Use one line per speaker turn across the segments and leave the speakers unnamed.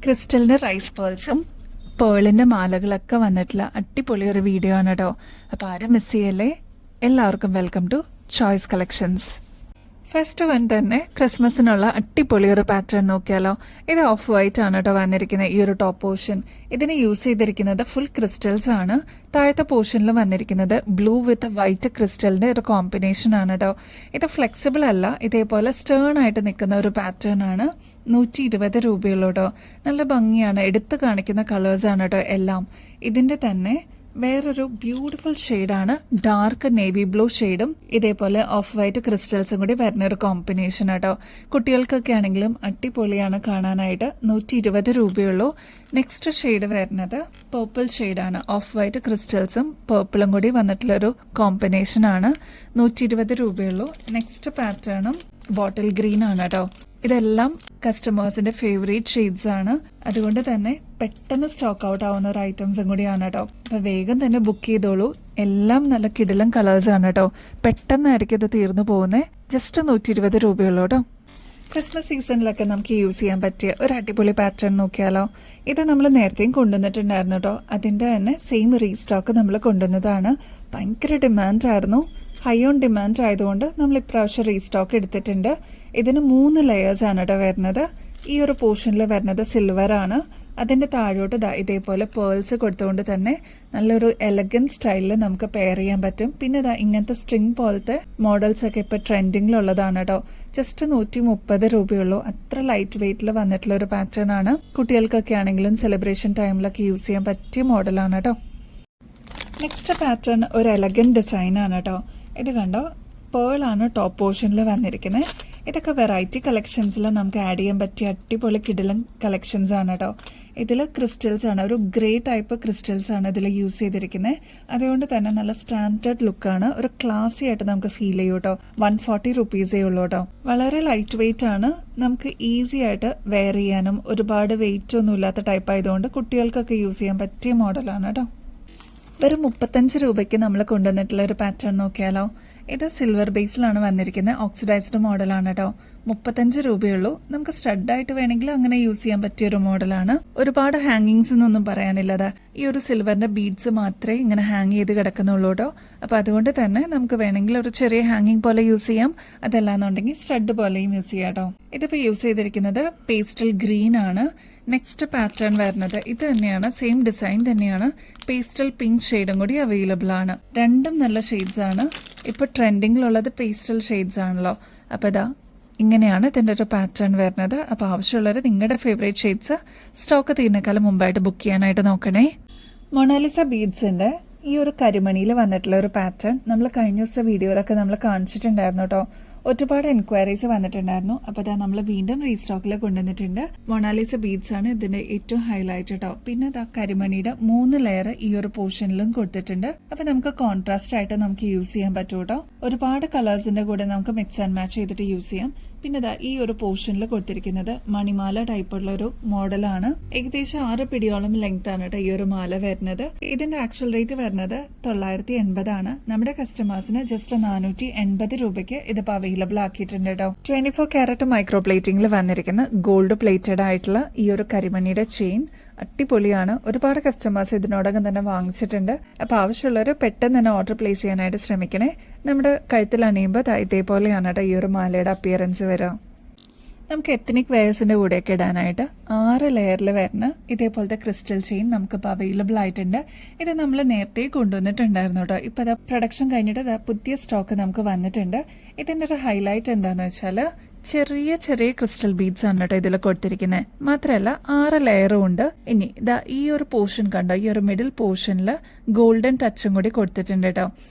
ക്രിസ്റ്റലിൻ്റെ rice പേൾസും പേളിൻ്റെ മാലകളൊക്കെ വന്നിട്ടുള്ള അടിപൊളി ഒരു വീഡിയോ ആണ് കേട്ടോ. അപ്പോൾ ആരും മിസ് ചെയ്യല്ലേ. എല്ലാവർക്കും welcome to choice collections. First one തന്നെ ക്രിസ്മസിനുള്ള അടിപൊളി ഒരു പാറ്റേൺ നോക്കിയാലോ. ഇത് ഓഫ് വൈറ്റ് ആണ് കേട്ടോ വന്നിരിക്കുന്നത്. ഈ ഒരു ടോപ്പ് പോർഷൻ ഇതിന് യൂസ് ചെയ്തിരിക്കുന്നത് ഫുൾ ക്രിസ്റ്റൽസ് ആണ്. താഴത്തെ പോർഷനിൽ വന്നിരിക്കുന്നത് ബ്ലൂ വിത്ത് വൈറ്റ് ക്രിസ്റ്റലിൻ്റെ ഒരു കോമ്പിനേഷൻ ആണ് കേട്ടോ. ഇത് ഫ്ലെക്സിബിൾ അല്ല, ഇതേപോലെ സ്റ്റേൺ ആയിട്ട് നിൽക്കുന്ന ഒരു പാറ്റേൺ ആണ്. 120 രൂപയുള്ളൂ കേട്ടോ. നല്ല ഭംഗിയാണ്, എടുത്ത് കാണിക്കുന്ന കളേഴ്സാണ് കേട്ടോ എല്ലാം. ഇതിൻ്റെ തന്നെ വേറൊരു ബ്യൂട്ടിഫുൾ ഷെയ്ഡാണ് ഡാർക്ക് നേവി ബ്ലൂ ഷെയ്ഡും ഇതേപോലെ ഓഫ് വൈറ്റ് ക്രിസ്റ്റൽസും കൂടി വരുന്ന ഒരു കോമ്പിനേഷൻ ആട്ടോ. കുട്ടികൾക്കൊക്കെ ആണെങ്കിലും അടിപൊളിയാണ് കാണാനായിട്ട്. 120 രൂപയുള്ളൂ. നെക്സ്റ്റ് ഷെയ്ഡ് വരുന്നത് പേർപ്പിൾ ഷെയ്ഡാണ്. ഓഫ് വൈറ്റ് ക്രിസ്റ്റൽസും പേർപ്പിളും കൂടി വന്നിട്ടുള്ളൊരു കോമ്പിനേഷൻ ആണ്. 120 രൂപയുള്ളൂ. നെക്സ്റ്റ് പാറ്റേണും ബോട്ടിൽ ഗ്രീൻ ആണ് കേട്ടോ. ഇതെല്ലാം കസ്റ്റമേഴ്സിന്റെ ഫേവറേറ്റ് ഷെയ്ഡ്സ് ആണ്. അതുകൊണ്ട് തന്നെ പെട്ടെന്ന് സ്റ്റോക്ക് ഔട്ട് ആവുന്ന ഒരു ഐറ്റംസും കൂടിയാണ് കേട്ടോ. അപ്പൊ വേഗം തന്നെ ബുക്ക് ചെയ്തോളൂ. എല്ലാം നല്ല കിടിലൻ കളേഴ്സ് ആണ് കേട്ടോ. പെട്ടെന്നായിരിക്കും ഇത് തീർന്നു പോകുന്നത്. ജസ്റ്റ് 120 രൂപയുള്ളൂ കേട്ടോ. ക്രിസ്മസ് സീസണിലൊക്കെ നമുക്ക് യൂസ് ചെയ്യാൻ പറ്റിയ ഒരു അടിപൊളി പാറ്റേൺ നോക്കിയാലോ. ഇത് നമ്മൾ നേരത്തെയും കൊണ്ടുവന്നിട്ടുണ്ടായിരുന്നു കേട്ടോ. അതിൻ്റെ തന്നെ സെയിം റീസ്റ്റോക്ക് നമ്മൾ കൊണ്ടുവന്നതാണ്. ഭയങ്കര ഡിമാൻഡായിരുന്നു. ഹൈ ഓൺ ഡിമാൻഡ് ആയതുകൊണ്ട് നമ്മൾ ഇപ്രാവശ്യം റീസ്റ്റോക്ക് എടുത്തിട്ടുണ്ട്. ഇതിന് 3 ലെയേഴ്സ് ആണ് കേട്ടോ വരുന്നത്. ഈ ഒരു പോർഷനിൽ വരുന്നത് സിൽവർ ആണ്. അതിൻ്റെ താഴോട്ട് ഇതേപോലെ പേൾസ് കൊടുത്തുകൊണ്ട് തന്നെ നല്ലൊരു എലഗൻറ്റ് സ്റ്റൈലിൽ നമുക്ക് പെയർ ചെയ്യാൻ പറ്റും. പിന്നെ ഇങ്ങനത്തെ സ്ട്രിങ് പോലത്തെ മോഡൽസ് ഒക്കെ ഇപ്പോൾ ട്രെൻഡിങ്ങിലുള്ളതാണ് കേട്ടോ. ജസ്റ്റ് 130 രൂപയുള്ളൂ. അത്ര ലൈറ്റ് വെയിറ്റിൽ വന്നിട്ടുള്ള ഒരു പാറ്റേൺ ആണ്. കുട്ടികൾക്കൊക്കെ ആണെങ്കിലും സെലിബ്രേഷൻ ടൈമിലൊക്കെ യൂസ് ചെയ്യാൻ പറ്റിയ മോഡലാണ് കേട്ടോ. നെക്സ്റ്റ് പാറ്റേൺ ഒരു എലഗൻറ്റ് ഡിസൈൻ ആണ് കേട്ടോ. ഇത് കണ്ടോ, പേളാണ് ടോപ്പ് പോർഷനിൽ വന്നിരിക്കുന്നത്. ഇതൊക്കെ വെറൈറ്റി കളക്ഷൻസിൽ നമുക്ക് ആഡ് ചെയ്യാൻ പറ്റിയ അടിപൊളി കിടിലൻ കളക്ഷൻസ് ആണ് കേട്ടോ. ഇതിൽ ക്രിസ്റ്റൽസ് ആണ്, ഒരു ഗ്രേ ടൈപ്പ് ക്രിസ്റ്റൽസ് ആണ് ഇതിൽ യൂസ് ചെയ്തിരിക്കുന്നത്. അതുകൊണ്ട് തന്നെ നല്ല സ്റ്റാൻഡേർഡ് ലുക്കാണ്. ഒരു ക്ലാസി ആയിട്ട് നമുക്ക് ഫീൽ ചെയ്യും കേട്ടോ. 140 റുപ്പീസേ ഉള്ളൂ കേട്ടോ. വളരെ ലൈറ്റ് വെയിറ്റ് ആണ്. നമുക്ക് ഈസി ആയിട്ട് വെയർ ചെയ്യാനും ഒരുപാട് വെയിറ്റ് ഒന്നും ഇല്ലാത്ത ടൈപ്പ് ആയതുകൊണ്ട് കുട്ടികൾക്കൊക്കെ യൂസ് ചെയ്യാൻ പറ്റിയ മോഡലാണ് കേട്ടോ. വെറും 35 രൂപയ്ക്ക് നമ്മൾ കൊണ്ടുവന്നിട്ടുള്ള ഒരു പാറ്റേൺ നോക്കിയാലോ. ഇത് സിൽവർ ബേസിലാണ് വന്നിരിക്കുന്നത്. ഓക്സിഡൈസ്ഡ് മോഡലാണ് കേട്ടോ. 35 രൂപയുള്ളൂ. നമുക്ക് സ്റ്റഡായിട്ട് വേണമെങ്കിൽ അങ്ങനെ യൂസ് ചെയ്യാൻ പറ്റിയ ഒരു മോഡലാണ്. ഒരുപാട് ഹാങ്ങിങ്സ് എന്നൊന്നും പറയാനില്ലത്. ഈ ഒരു സിൽവറിന്റെ ബീഡ്സ് മാത്രമേ ഇങ്ങനെ ഹാങ് ചെയ്ത് കിടക്കുന്നുള്ളൂ കേട്ടോ. അപ്പൊ അതുകൊണ്ട് തന്നെ നമുക്ക് വേണമെങ്കിൽ ഒരു ചെറിയ ഹാങ്ങിങ് പോലെ യൂസ് ചെയ്യാം. അതല്ലാന്നുണ്ടെങ്കിൽ സ്റ്റഡ് പോലെയും യൂസ് ചെയ്യാം കേട്ടോ. ഇതിപ്പോൾ യൂസ് ചെയ്തിരിക്കുന്നത് പേസ്റ്റൽ ഗ്രീൻ ആണ്. നെക്സ്റ്റ് പാറ്റേൺ വരുന്നത് ഇത് തന്നെയാണ്, സെയിം ഡിസൈൻ തന്നെയാണ്. പേസ്റ്റൽ പിങ്ക് ഷെയ്ഡും കൂടി അവൈലബിൾ ആണ്. രണ്ടും നല്ല ഷെയ്ഡ്സ് ആണ്. ഇപ്പോൾ ട്രെൻഡിങ്ങിലുള്ളത് പേസ്റ്റൽ ഷെയ്ഡ്സ് ആണല്ലോ. അപ്പോൾ ഇങ്ങനെയാണ് ഇതിൻ്റെ ഒരു പാറ്റേൺ വരുന്നത്. അപ്പോൾ ആവശ്യമുള്ളവർ നിങ്ങളുടെ ഫേവറേറ്റ് ഷെയ്ഡ്സ് സ്റ്റോക്ക് തീരുന്നേക്കാളും മുമ്പായിട്ട് ബുക്ക് ചെയ്യാനായിട്ട് നോക്കണേ. മൊണാലിസ ബീഡ്സിൻ്റെ ഈ ഒരു കരിമണിയിൽ വന്നിട്ടുള്ള ഒരു പാറ്റേൺ നമ്മൾ കഴിഞ്ഞ ദിവസത്തെ വീഡിയോയിലൊക്കെ നമ്മൾ കാണിച്ചിട്ടുണ്ടായിരുന്നു കേട്ടോ. ഒരുപാട് എൻക്വയറീസ് വന്നിട്ടുണ്ടായിരുന്നു. അപ്പോൾ നമ്മൾ വീണ്ടും റീസ്റ്റോക്കിൽ കൊണ്ടുവന്നിട്ടുണ്ട്. മൊണാലിസ ബീഡ്സ് ആണ് ഇതിന്റെ ഏറ്റവും ഹൈലൈറ്റ് കേട്ടോ. പിന്നെ കരിമണിയുടെ 3 ലെയർ ഈ ഒരു പോർഷനിലും കൊടുത്തിട്ടുണ്ട്. അപ്പൊ നമുക്ക് കോൺട്രാസ്റ്റ് ആയിട്ട് നമുക്ക് യൂസ് ചെയ്യാൻ പറ്റും കേട്ടോ. ഒരുപാട് കളേഴ്സിന്റെ കൂടെ നമുക്ക് മിക്സ് ആൻഡ് മാച്ച് ചെയ്തിട്ട് യൂസ് ചെയ്യാം. പിന്നെ ഈ ഒരു പോർഷനിൽ കൊടുത്തിരിക്കുന്നത് മണിമാല ടൈപ്പുള്ള ഒരു മോഡലാണ്. ഏകദേശം 6 പിടിയോളം ലെങ്ത് ആണ് കേട്ടോ ഈ ഒരു മാല വരുന്നത്. ഇതിന്റെ ആക്ച്വൽ റേറ്റ് വരുന്നത് 980 ആണ്. നമ്മുടെ കസ്റ്റമേഴ്സിന് ജസ്റ്റ് 480 രൂപയ്ക്ക് ഇതിപ്പോ അവൈലബിൾ ആക്കിയിട്ടുണ്ട് കേട്ടോ. 24 ക്യാരറ്റ് മൈക്രോ പ്ലേറ്റിംഗിൽ വന്നിരിക്കുന്ന ഗോൾഡ് പ്ലേറ്റഡ് ആയിട്ടുള്ള ഈ ഒരു കരിമണിയുടെ ചെയിൻ അടിപൊളിയാണ്. ഒരുപാട് കസ്റ്റമേഴ്സ് ഇതിനോടകം തന്നെ വാങ്ങിച്ചിട്ടുണ്ട്. അപ്പോൾ ആവശ്യമുള്ളവർ പെട്ടെന്ന് തന്നെ ഓർഡർ പ്ലേസ് ചെയ്യാനായിട്ട് ശ്രമിക്കണേ. നമ്മുടെ കഴുത്തിൽ അണിയുമ്പോൾ ഇതേപോലെയാണ് കേട്ടോ ഈ ഒരു മാലയുടെ അപ്പിയറൻസ് വരിക. നമുക്ക് എത്നിക് വെയേഴ്സിന്റെ കൂടെയൊക്കെ ഇടാനായിട്ട് 6 ലെയറിൽ വരുന്ന ഇതേപോലത്തെ ക്രിസ്റ്റൽ ചെയിൻ നമുക്കിപ്പോൾ അവൈലബിൾ ആയിട്ടുണ്ട്. ഇത് നമ്മൾ നേരത്തെ കൊണ്ടുവന്നിട്ടുണ്ടായിരുന്നു കേട്ടോ. ഇപ്പോൾ പ്രൊഡക്ഷൻ കഴിഞ്ഞിട്ട് പുതിയ സ്റ്റോക്ക് നമുക്ക് വന്നിട്ടുണ്ട്. ഇതിൻ്റെ ഒരു ഹൈലൈറ്റ് എന്താണെന്ന് വെച്ചാൽ ചെറിയ ചെറിയ ക്രിസ്റ്റൽ ബീഡ്സ് ആണ് കേട്ടോ ഇതിൽ കൊടുത്തിരിക്കുന്നത്. മാത്രമല്ല 6 ലെയറും ഉണ്ട്. ഇനി ഈ ഒരു പോർഷൻ കണ്ടോ, ഈ ഒരു മിഡിൽ പോർഷനിൽ ഗോൾഡൻ ടച്ചും കൂടി കൊടുത്തിട്ടുണ്ട് കേട്ടോ.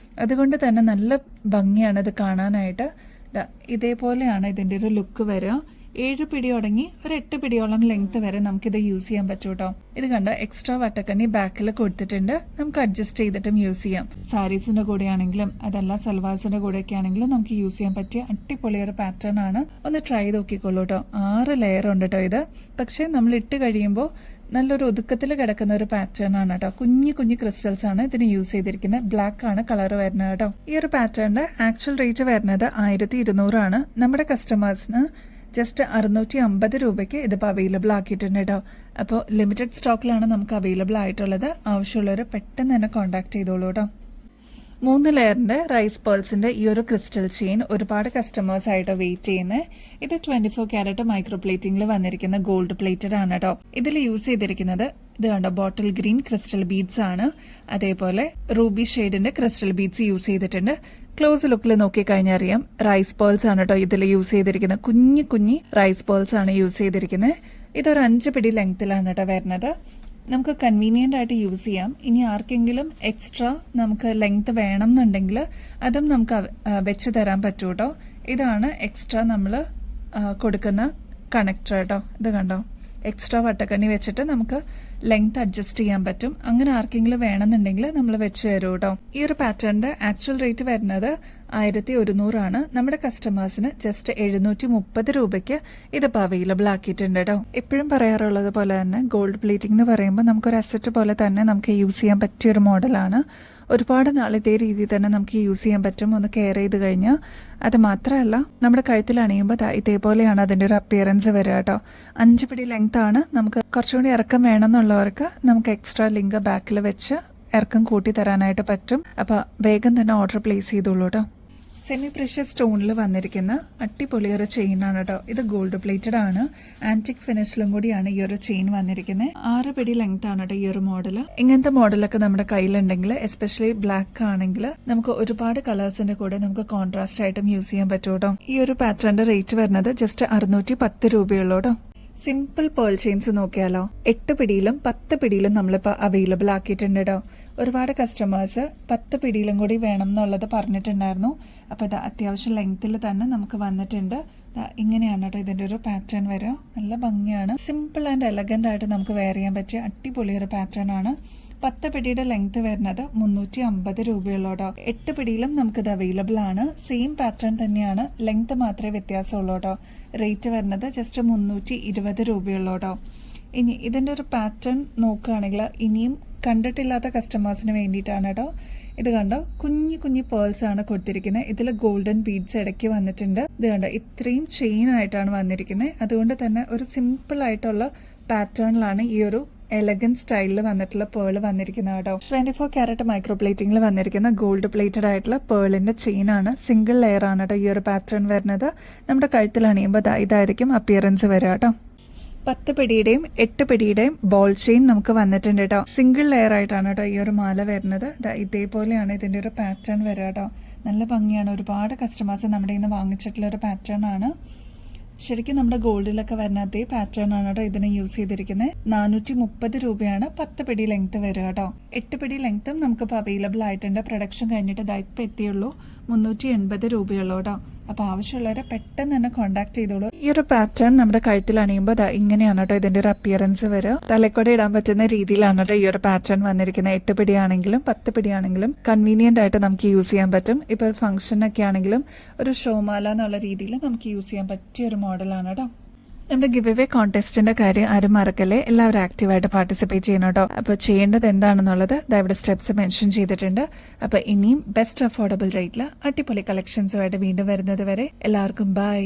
അതുകൊണ്ട് തന്നെ നല്ല ഭംഗിയാണ് ഇത് കാണാനായിട്ട്. ഇതേപോലെയാണ് ഇതിൻ്റെ ഒരു ലുക്ക് വരിക. 7 പിടി തുടങ്ങി ഒരു 8 പിടിയോളം ലെങ്ത് വരെ നമുക്കിത് യൂസ് ചെയ്യാൻ പറ്റും കേട്ടോ. ഇത് കണ്ടോ, എക്സ്ട്രാ വട്ടക്കണ്ണി ബാക്കിൽ കൊടുത്തിട്ടുണ്ട്. നമുക്ക് അഡ്ജസ്റ്റ് ചെയ്തിട്ടും യൂസ് ചെയ്യാം. സാരീസിന്റെ കൂടെ ആണെങ്കിലും അതല്ല സൽവാസിന്റെ കൂടെയൊക്കെ ആണെങ്കിലും നമുക്ക് യൂസ് ചെയ്യാൻ പറ്റിയ അടിപൊളി ഒരു പാറ്റേൺ ആണ്. ഒന്ന് ട്രൈ നോക്കിക്കോളൂ കേട്ടോ. 6 ലെയർ ഉണ്ട് കേട്ടോ ഇത്. പക്ഷെ നമ്മൾ ഇട്ട് കഴിയുമ്പോൾ നല്ലൊരു ഒതുക്കത്തിൽ കിടക്കുന്ന ഒരു പാറ്റേൺ ആണ് കേട്ടോ. കുഞ്ഞു കുഞ്ഞു ക്രിസ്റ്റൽസ് ആണ് ഇതിന് യൂസ് ചെയ്തിരിക്കുന്നത്. ബ്ലാക്ക് ആണ് കളർ വരുന്നത് കേട്ടോ. ഈ ഒരു പാറ്റേണിന്റെ ആക്ച്വൽ റേറ്റ് വരുന്നത് 1200 ആണ്. നമ്മുടെ കസ്റ്റമേഴ്സിന് ജസ്റ്റ് 650 രൂപയ്ക്ക് ഇതിപ്പോൾ അവൈലബിൾ ആക്കിയിട്ടുണ്ട് കേട്ടോ. അപ്പോൾ ലിമിറ്റഡ് സ്റ്റോക്കിലാണ് നമുക്ക് അവൈലബിൾ ആയിട്ടുള്ളത്. ആവശ്യമുള്ളവർ പെട്ടെന്ന് തന്നെ കോൺടാക്ട് ചെയ്തോളൂ കേട്ടോ. 3 ലെയറിന്റെ റൈസ് പേൾസിന്റെ ഈ ഒരു ക്രിസ്റ്റൽ ചെയിൻ ഒരുപാട് കസ്റ്റമേഴ്സ് ആയിട്ട് വെയിറ്റ് ചെയ്യുന്നത്. ഇത് 24 ക്യാരറ്റ് മൈക്രോ പ്ലേറ്റിംഗിൽ വന്നിരിക്കുന്ന ഗോൾഡ് പ്ലേറ്റഡ് ആണ് കേട്ടോ. ഇതിൽ യൂസ് ചെയ്തിരിക്കുന്നത് ഇത് കണ്ടോ ബോട്ടിൽ ഗ്രീൻ ക്രിസ്റ്റൽ ബീഡ്സ് ആണ്. അതേപോലെ റൂബി ഷെയ്ഡിന്റെ ക്രിസ്റ്റൽ ബീഡ്സ് യൂസ് ചെയ്തിട്ടുണ്ട്. ക്ലോസ് ലുക്കിൽ നോക്കിക്കഴിഞ്ഞാൽ അറിയാം റൈസ് പേൾസ് ആണ് കേട്ടോ ഇതിൽ യൂസ് ചെയ്തിരിക്കുന്നത്. കുഞ്ഞി റൈസ് പേൾസ് ആണ് യൂസ് ചെയ്തിരിക്കുന്നത്. ഇതൊരു 5 പിടി ലെങ്ത്തിലാണ് കേട്ടോ വരുന്നത്. നമുക്ക് കൺവീനിയൻ്റ് ആയിട്ട് യൂസ് ചെയ്യാം. ഇനി ആർക്കെങ്കിലും എക്സ്ട്രാ നമുക്ക് ലെങ്ത് വേണം എന്നുണ്ടെങ്കിൽ അതും നമുക്ക് വെച്ച് തരാൻ പറ്റും കേട്ടോ. ഇതാണ് എക്സ്ട്രാ നമ്മൾ കൊടുക്കുന്ന കണക്ടർ കേട്ടോ. ഇത് കണ്ടോ എക്സ്ട്രാ വട്ടക്കണ്ണി വെച്ചിട്ട് നമുക്ക് ലെങ്ത് അഡ്ജസ്റ്റ് ചെയ്യാൻ പറ്റും. അങ്ങനെ ആർക്കെങ്കിലും വേണമെന്നുണ്ടെങ്കിൽ നമ്മൾ വെച്ച് തരും കേട്ടോ. ഈ ഒരു പാറ്റേണിന്റെ ആക്ച്വൽ റേറ്റ് വരുന്നത് 1100 ആണ്. നമ്മുടെ കസ്റ്റമേഴ്സിന് ജസ്റ്റ് 730 രൂപയ്ക്ക് ഇതിപ്പോൾ അവൈലബിൾ ആക്കിയിട്ടുണ്ട് കേട്ടോ. എപ്പോഴും പറയാറുള്ളത് പോലെ തന്നെ ഗോൾഡ് പ്ലേറ്റിംഗ് എന്ന് പറയുമ്പോൾ നമുക്കൊരു അസറ്റ് പോലെ തന്നെ നമുക്ക് യൂസ് ചെയ്യാൻ പറ്റിയൊരു മോഡലാണ്. ഒരുപാട് നാൾ ഇതേ രീതിയിൽ തന്നെ നമുക്ക് യൂസ് ചെയ്യാൻ പറ്റും. ഒന്ന് കെയർ ചെയ്ത് കഴിഞ്ഞാൽ അത് മാത്രമല്ല നമ്മുടെ കഴുത്തിൽ അണിയുമ്പോൾ ഇതേപോലെയാണ് അതിൻ്റെ ഒരു അപ്പിയറൻസ് വരിക കേട്ടോ. 5 പിടി ലെങ്ത് ആണ്. നമുക്ക് കുറച്ചുകൂടി ഇറക്കം വേണമെന്നുള്ളവർക്ക് നമുക്ക് എക്സ്ട്രാ ലിങ്ക് ബാക്കിൽ വെച്ച് ഇറക്കം കൂട്ടി തരാനായിട്ട് പറ്റും. അപ്പോൾ വേഗം തന്നെ ഓർഡർ പ്ലേസ് ചെയ്തോളൂ കേട്ടോ. സെമി പ്രഷ്യസ് സ്റ്റോണിൽ വന്നിരിക്കുന്ന അടിപൊളി ഒരു ചെയിൻ ആണ് കേട്ടോ. ഇത് ഗോൾഡ് പ്ലേറ്റഡ് ആണ്. ആന്റിക് ഫിനിഷിലും കൂടിയാണ് ഈ ഒരു ചെയിൻ വന്നിരിക്കുന്നത്. 6 പിടി ലെങ്ത് ആണ് കേട്ടോ ഈ ഒരു മോഡൽ. ഇങ്ങനത്തെ മോഡലൊക്കെ നമ്മുടെ കയ്യിലുണ്ടെങ്കിൽ എസ്പെഷ്യലി ബ്ലാക്ക് ആണെങ്കിൽ നമുക്ക് ഒരുപാട് കളേഴ്സിന്റെ കൂടെ നമുക്ക് കോൺട്രാസ്റ്റ് ആയിട്ടും യൂസ് ചെയ്യാൻ പറ്റും കേട്ടോ. ഈ ഒരു പാറ്റേണിന്റെ റേറ്റ് വരുന്നത് ജസ്റ്റ് 610 രൂപയുള്ളൂ കേട്ടോ. സിമ്പിൾ പേൾ ചെയിൻസ് നോക്കിയാലോ 8 പിടിയിലും 10 പിടിയിലും നമ്മളിപ്പോൾ അവൈലബിൾ ആക്കിയിട്ടുണ്ട് കേട്ടോ. ഒരുപാട് കസ്റ്റമേഴ്സ് 10 പിടിയിലും കൂടി വേണം എന്നുള്ളത് പറഞ്ഞിട്ടുണ്ടായിരുന്നു. അപ്പോൾ ഇത് അത്യാവശ്യം ലെങ്ത്തിൽ തന്നെ നമുക്ക് വന്നിട്ടുണ്ട്. ഇങ്ങനെയാണ് കേട്ടോ ഇതിൻ്റെ ഒരു പാറ്റേൺ വരിക. നല്ല ഭംഗിയാണ്. സിമ്പിൾ ആൻഡ് എലഗൻ്റ് ആയിട്ട് നമുക്ക് വെയർ ചെയ്യാൻ പറ്റിയ അടിപൊളി ഒരു പാറ്റേൺ ആണ്. 10 പിടിയുടെ ലെങ്ത് വരുന്നത് 350 രൂപയുള്ളൂ കേട്ടോ. 8 പിടിയിലും നമുക്കിത് അവൈലബിൾ ആണ്. സെയിം പാറ്റേൺ തന്നെയാണ്, ലെങ്ത് മാത്രമേ വ്യത്യാസമുള്ളൂ കേട്ടോ. റേറ്റ് വരുന്നത് ജസ്റ്റ് 320 രൂപയുള്ളൂ കേട്ടോ. ഇനി ഇതിൻ്റെ ഒരു പാറ്റേൺ നോക്കുകയാണെങ്കിൽ ഇനിയും കണ്ടിട്ടില്ലാത്ത കസ്റ്റമേഴ്സിന് വേണ്ടിയിട്ടാണ് കേട്ടോ. ഇത് കണ്ടോ കുഞ്ഞി പേൾസ് ആണ് കൊടുത്തിരിക്കുന്നത്. ഇതിൽ ഗോൾഡൻ ബീഡ്സ് ഇടയ്ക്ക് വന്നിട്ടുണ്ട്. ഇത് കണ്ടോ ഇത്രയും ചെയിൻ ആയിട്ടാണ് വന്നിരിക്കുന്നത്. അതുകൊണ്ട് തന്നെ ഒരു സിമ്പിൾ ആയിട്ടുള്ള പാറ്റേണിലാണ് ഈ ഒരു എലഗൻ സ്റ്റൈലിൽ വന്നിട്ടുള്ള പേൾ വന്നിരിക്കുന്നത് കേട്ടോ. 24 ക്യാരറ്റ് മൈക്രോ പ്ലേറ്റിംഗിൽ വന്നിരിക്കുന്ന ഗോൾഡ് പ്ലേറ്റഡ് ആയിട്ടുള്ള പേളിന്റെ ചെയിൻ ആണ്. സിംഗിൾ ലെയർ ആണ് കേട്ടോ ഈ ഒരു പാറ്റേൺ വരുന്നത്. നമ്മുടെ കഴുത്തിൽ അണിയുമ്പോൾ ഇതായിരിക്കും അപ്പിയറൻസ് വരിക കേട്ടോ. 10 പിടിയുടെയും 8 പിടിയുടെയും ബോൾ ചെയിൻ നമുക്ക് വന്നിട്ടുണ്ട് കേട്ടോ. സിംഗിൾ ലെയർ ആയിട്ടാണ് കേട്ടോ ഈ ഒരു മാല വരുന്നത്. ഇതേപോലെയാണ് ഇതിന്റെ ഒരു പാറ്റേൺ വരിക കേട്ടോ. നല്ല ഭംഗിയാണ്. ഒരുപാട് കസ്റ്റമേഴ്സ് നമ്മുടെ ഇന്ന് വാങ്ങിച്ചിട്ടുള്ള ഒരു പാറ്റേൺ ആണ്. ശരിക്കും നമ്മുടെ ഗോൾഡിലൊക്കെ വരുന്ന അതേ പാറ്റേൺ ആണ് കേട്ടോ ഇതിന് യൂസ് ചെയ്തിരിക്കുന്നത്. 430 രൂപയാണ് 10 പിടി ലെങ്ത് വരിക കേട്ടോ. 8 പിടി ലെങ്ത്തും നമുക്കിപ്പോൾ അവൈലബിൾ ആയിട്ടുണ്ട്. പ്രൊഡക്ഷൻ കഴിഞ്ഞിട്ട് ഇപ്പം എത്തിയുള്ളൂ. 380 രൂപയുള്ളൂ കേട്ടോ. അപ്പോൾ ആവശ്യമുള്ളവരെ പെട്ടെന്ന് തന്നെ കോൺടാക്ട് ചെയ്തോളൂ. ഈ ഒരു പാറ്റേൺ നമ്മുടെ കഴുത്തിൽ അണിയുമ്പോൾ ഇങ്ങനെയാണ് കേട്ടോ ഇതിന്റെ ഒരു അപ്പിയറൻസ് വരിക. തലക്കൂടെ ഇടാൻ പറ്റുന്ന രീതിയിലാണ് കേട്ടോ ഈ ഒരു പാറ്റേൺ വന്നിരിക്കുന്നത്. 8 പിടിയാണെങ്കിലും 10 പിടിയാണെങ്കിലും കൺവീനിയന്റ് ആയിട്ട് നമുക്ക് യൂസ് ചെയ്യാൻ പറ്റും. ഇപ്പോൾ ഒരു ഫംഗ്ഷനൊക്കെ ആണെങ്കിലും ഒരു ഷോമാല എന്നുള്ള രീതിയിൽ നമുക്ക് യൂസ് ചെയ്യാൻ പറ്റിയ ഒരു മോഡലാണ് കേട്ടോ. നമ്മുടെ ഗിവ് അവേ കോൺടെസ്റ്റിന്റെ കാര്യം ആരും മറക്കല്ലേ. എല്ലാവരും ആക്റ്റീവായിട്ട് പാർട്ടിസിപ്പേറ്റ് ചെയ്യണം കേട്ടോ. അപ്പോൾ ചെയ്യേണ്ടത് എന്താണെന്നുള്ളത് ഇവിടെ സ്റ്റെപ്സ് മെൻഷൻ ചെയ്തിട്ടുണ്ട്. അപ്പോൾ ഇനിയും ബെസ്റ്റ് അഫോർഡബിൾ റേറ്റിൽ അടിപൊളി കളക്ഷൻസുമായിട്ട് വീണ്ടും വരുന്നത് വരെ എല്ലാവർക്കും ബൈ.